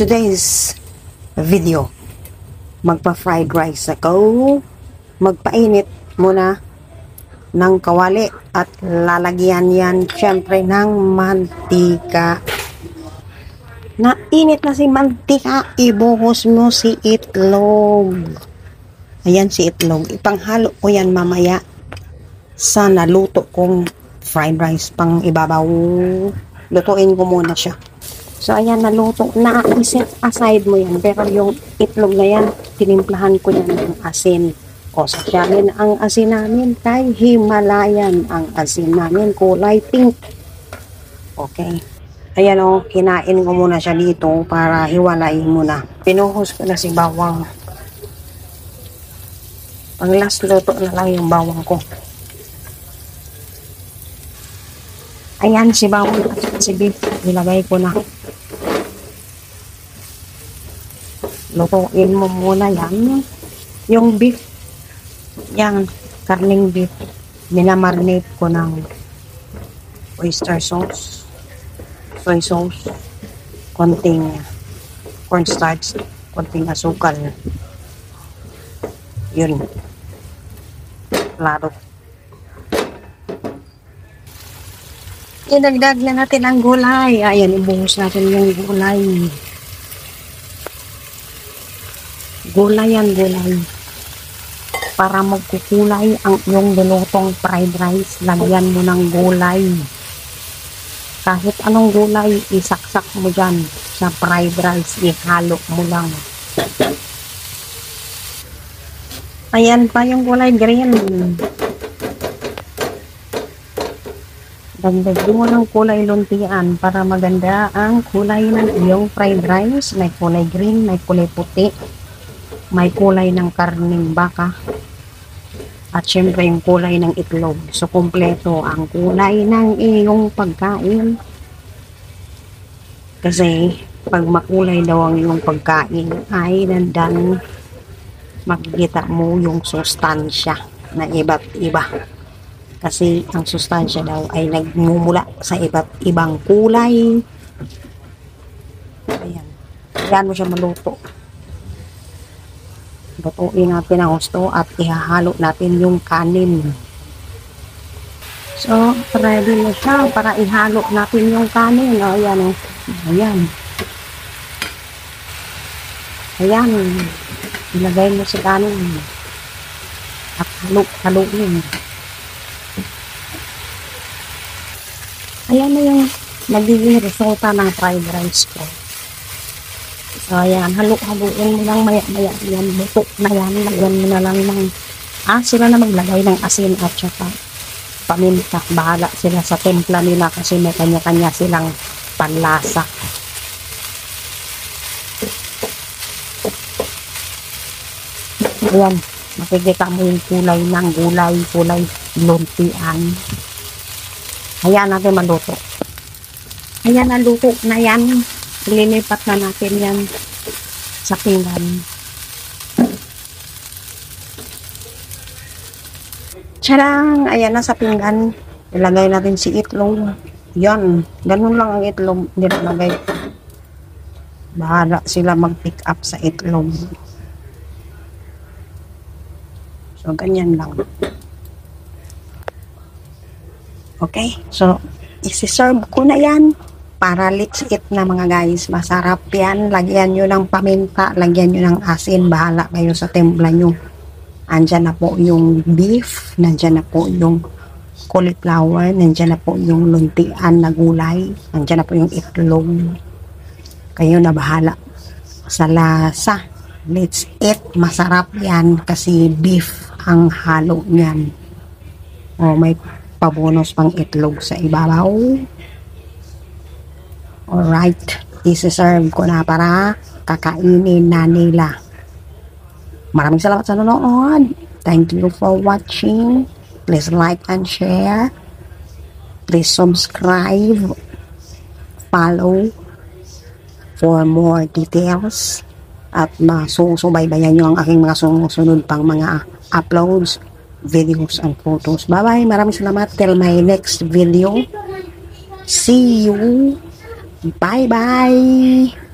today's video, magpa-fried rice ako. Magpainit muna ng kawali at lalagyan yan syempre ng mantika. Nainit na si mantika, ibuhos mo si itlog. Ayan si itlog, ipanghalo ko yan mamaya sa naluto kong fried rice pang ibabaw. Lutuin ko muna siya. So, ayan, naluto na. I-set aside mo yan. Pero yung itlog na yan, tinimplahan ko yan ng asin. O, sakyanin ang asin namin kay Himalayan. Ang asin namin, kulay pink. Okay. Ayan o, kinain ko muna siya dito para hiwalayin muna. Pinuhos ko na si bawang. Pang last luto na lang yung bawang ko. Ayan, si bawang at si beef. Nilagay ko na. Lutuin mo muna yan. Yung beef, yan, karning beef, minamarinate ko ng oyster sauce, soy sauce, konting cornstarch, konting asukal. Yun. Klaro. Idagdag na natin ang gulay. Ayan, ibuhos natin yung gulay. Gulay yan, gulay. Para magkukulay ang iyong binutong fried rice, lagyan mo ng gulay. Kahit anong gulay, isaksak mo dyan sa fried rice, ihalo mo lang. Ayan pa yung gulay green. Dagdag mo ng kulay luntian para maganda ang kulay ng iyong fried rice. May kulay green, may kulay puti. May kulay ng karning baka at syempre yung kulay ng itlog. So, kumpleto ang kulay ng iyong pagkain. Kasi, pag makulay daw ang iyong pagkain, ay nandan makikita mo yung sustansya na iba't iba. Kasi, ang sustansya daw ay nagmumula sa iba't ibang kulay. Ayan. Ayan mo siya maluto. Lutuin natin ang gusto at ihahalo natin yung kanin. So, ready na siya para ihalo natin yung kanin. O, ayan o. Ayan. Ayan. Ilagay mo sa kanin. At haluin. Ayan na yung magiging resulta ng fried rice ko. So, ayan, haluin mo lang maya-maya yan, buto na yan, lagyan mo na lang ng, sila na maglagay ng asin at saka paminta, bahala sila sa templa nila kasi may kanya-kanya silang panlasa. Ayan, makikita mo yung kulay ng gulay, kulay luntian. Ayan natin maluto. Ayan, naluto na yan. Lilipat na natin yan sa pinggan. Tiyarang! Ayan na sa pinggan. Ilagay natin si itlog. Yan. Ganun lang ang itlog nilagay. Bahala sila mag-pick up sa itlog. So, ganyan lang. Okay? So, isi-serve ko na yan. Para let's eat na mga guys. Masarap yan. Lagyan nyo ng paminta. Lagyan nyo ng asin. Bahala kayo sa templa nyo. Andyan na po yung beef. Nandyan na po yung cauliflower. Nandyan na po yung luntian na gulay. Nandyan na po yung itlog. Kayo na bahala sa lasa. Let's eat. Masarap yan kasi beef ang halo niyan. O, may pabonus pang itlog sa ibabaw. Alright, isi-serve ko na para kakainin na nila. Maraming salamat sa nanonood. Thank you for watching. Please like and share. Please subscribe. Follow for more details. At masusubaybayan nyo ang aking mga sumusunod pang mga uploads, videos, and photos. Bye-bye. Maraming salamat. Till my next video. See you. Bye-bye!